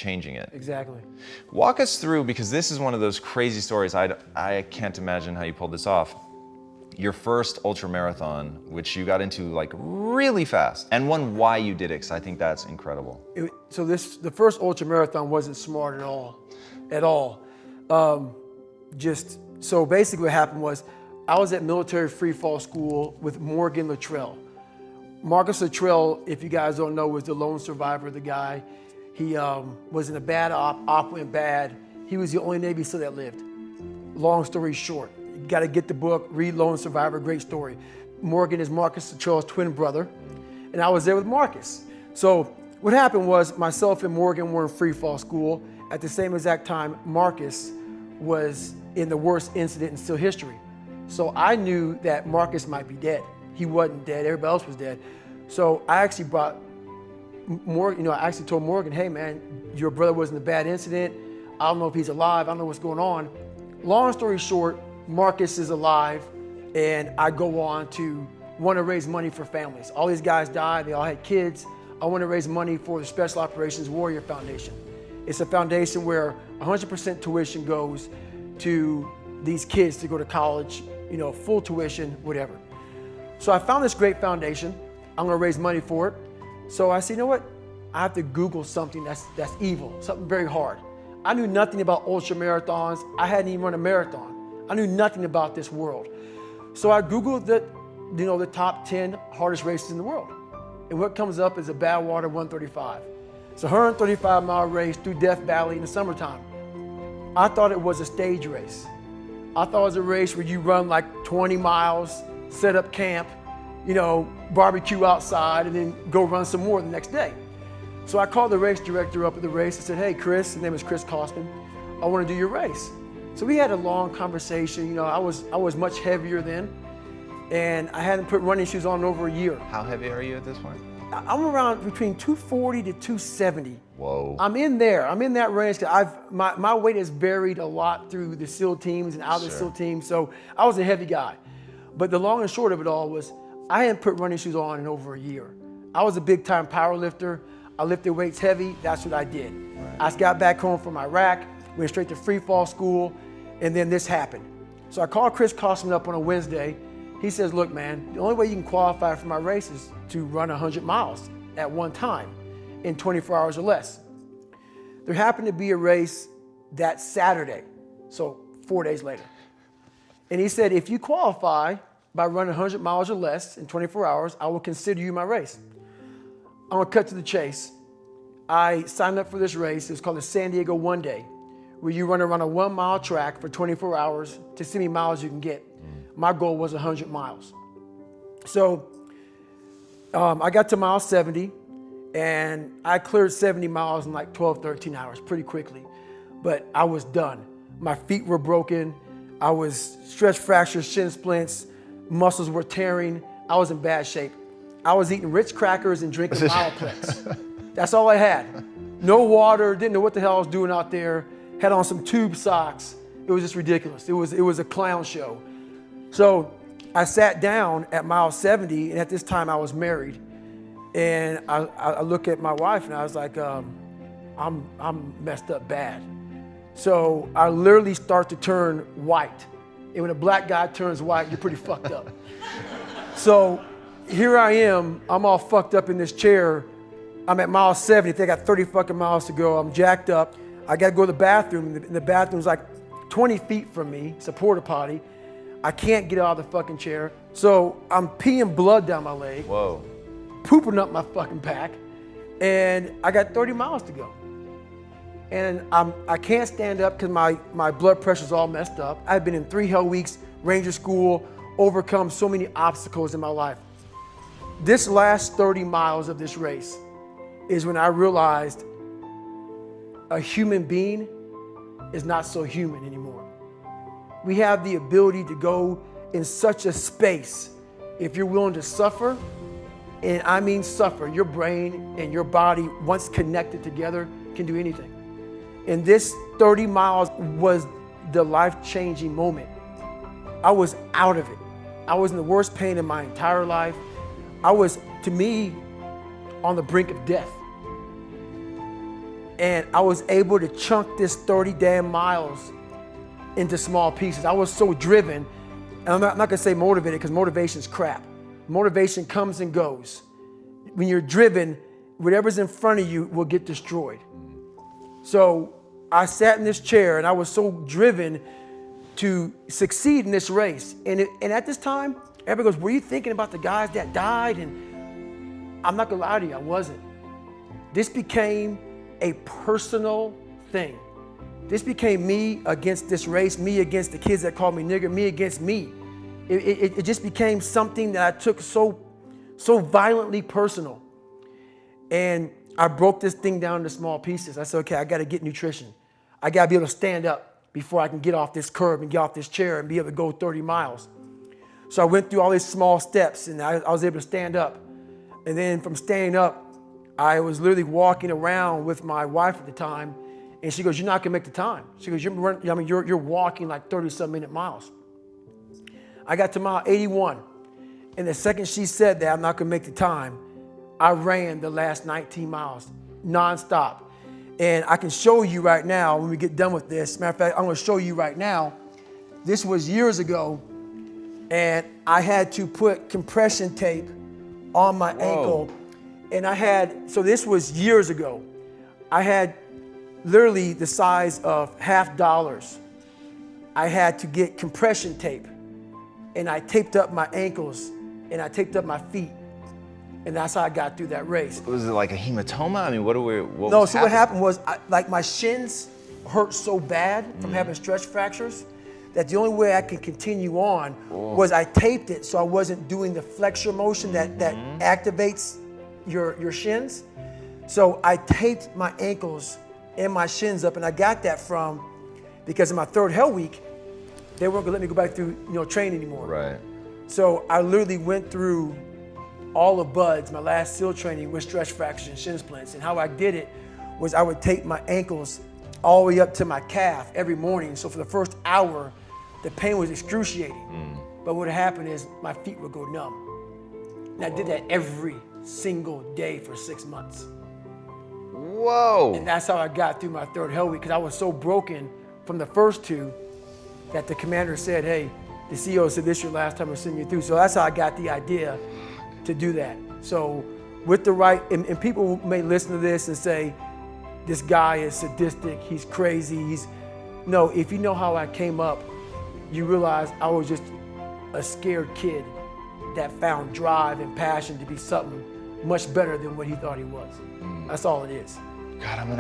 changing it. Exactly. Walk us through, because this is one of those crazy stories. I can't imagine how you pulled this off. Your first ultra marathon, which you got into like really fast, and why you did it, because I think that's incredible. The first ultra marathon wasn't smart at all. So basically what happened was, I was at military free fall school with Morgan Luttrell. Marcus Luttrell, if you guys don't know, was the lone survivor, the guy. He was in a bad op went bad. He was the only Navy SEAL that lived. Long story short, you gotta get the book, read Lone Survivor, great story. Morgan is Marcus Luttrell's twin brother, and I was there with Marcus. So what happened was, myself and Morgan were in free fall school. At the same exact time, Marcus was in the worst incident in SEAL history. So I knew that Marcus might be dead. He wasn't dead, everybody else was dead. So I actually brought Morgan, I actually told Morgan, hey man, your brother was in a bad incident. I don't know if he's alive, I don't know what's going on. Long story short, Marcus is alive, and I go on to want to raise money for families. All these guys died, they all had kids. I want to raise money for the Special Operations Warrior Foundation. It's a foundation where 100% tuition goes to these kids to go to college, full tuition, whatever. So I found this great foundation. I'm gonna raise money for it. So I said, you know what? I have to Google something that's evil, something very hard. I knew nothing about ultra marathons. I hadn't even run a marathon. I knew nothing about this world. So I Googled the top 10 hardest races in the world. And what comes up is a Badwater 135. It's a 135-mile race through Death Valley in the summertime. I thought it was a stage race. I thought it was a race where you run like 20 miles, set up camp, barbecue outside, and then go run some more the next day. So I called the race director up at the race and said, hey, Chris, his name is Chris Kosman, I want to do your race. So we had a long conversation. I was much heavier then, and I hadn't put running shoes on in over a year. How heavy are you at this point? I'm around between 240 to 270. Whoa. I'm in there. I'm in that range. My weight has varied a lot through the SEAL teams and out of the SEAL teams, so I was a heavy guy. But the long and short of it all was, I hadn't put running shoes on in over a year. I was a big time power lifter. I lifted weights heavy, that's what I did. Right. I got back home from Iraq, went straight to free fall school, and then this happened. So I called Chris Kosman up on a Wednesday. He says, look man, the only way you can qualify for my race is to run 100 miles at one time in 24 hours or less. There happened to be a race that Saturday, so 4 days later. And he said, if you qualify by running 100 miles or less in 24 hours, I will consider you my race. I'm gonna cut to the chase. I signed up for this race. It's called the San Diego One Day, where you run around a 1 mile track for 24 hours to see how many miles you can get. My goal was 100 miles. So I got to mile 70, and I cleared 70 miles in like 12, 13 hours pretty quickly, but I was done. My feet were broken. I was stress fractures, shin splints, muscles were tearing. I was in bad shape. I was eating Ritz crackers and drinking Mileplex. That's all I had. No water, didn't know what the hell I was doing out there. Had on some tube socks. It was just ridiculous. It was a clown show. So I sat down at mile 70, and at this time I was married. And I look at my wife and I was like, I'm messed up bad. So I literally start to turn white. And when a black guy turns white, you're pretty fucked up. So here I am, I'm all fucked up in this chair. I'm at mile 70, I think I got 30 fucking miles to go. I'm jacked up. I gotta go to the bathroom, and the bathroom's like 20 feet from me. It's a porta potty. I can't get out of the fucking chair. So I'm peeing blood down my leg. Whoa. Pooping up my fucking pack. And I got 30 miles to go. And I can't stand up because my blood pressure's all messed up. I've been in 3 hell weeks, Ranger School, overcome so many obstacles in my life. This last 30 miles of this race is when I realized a human being is not so human anymore. We have the ability to go in such a space if you're willing to suffer, and I mean suffer. Your brain and your body, once connected together, can do anything. And this 30 miles was the life-changing moment. I was out of it. I was in the worst pain in my entire life. I was, to me, on the brink of death. And I was able to chunk this 30 damn miles into small pieces. I was so driven, and I'm not gonna say motivated because motivation's crap. Motivation comes and goes. When you're driven, whatever's in front of you will get destroyed. So I sat in this chair and I was so driven to succeed in this race. And at this time, everybody goes, were you thinking about the guys that died? And I'm not gonna lie to you, I wasn't. This became a personal thing. This became me against this race, me against the kids that called me nigger, me against me. It just became something that I took so violently personal. And I broke this thing down into small pieces. I said, okay, I gotta get nutrition. I gotta be able to stand up before I can get off this curb and get off this chair and be able to go 30 miles. So I went through all these small steps and I was able to stand up. And then from standing up, I was literally walking around with my wife at the time, and she goes, "You're not gonna make the time." She goes, "You're walking like 30-some minute miles." I got to mile 81, and the second she said that I'm not gonna make the time, I ran the last 19 miles nonstop. And I can show you right now when we get done with this. Matter of fact, I'm gonna show you right now. This was years ago, and I had to put compression tape on my ankle. And so this was years ago. I had literally the size of $50. I had to get compression tape, and I taped up my ankles and I taped up my feet. And that's how I got through that race. Was it like a hematoma? I mean, what happened was, like my shins hurt so bad from having stress fractures that the only way I could continue on was I taped it so I wasn't doing the flexor motion that activates your shins. So I taped my ankles and my shins up, and I got that from because in my third hell week, they weren't gonna let me go back through training anymore. Right. So I literally went through all of BUDS, my last SEAL training, with stretch fractures and shin splints. And how I did it was I would tape my ankles all the way up to my calf every morning. So for the first hour, the pain was excruciating. But what happened is my feet would go numb. And I did that every single day for 6 months. Whoa. And that's how I got through my third hell week, because I was so broken from the first two that the commander said, hey, the CEO said this is your last time we're sending you through. So that's how I got the idea to do that. So with the right, and people may listen to this and say, this guy is sadistic, he's crazy, no, if you know how I came up, you realize I was just a scared kid that found drive and passion to be something much better than what he thought he was. That's all it is. God, I'm gonna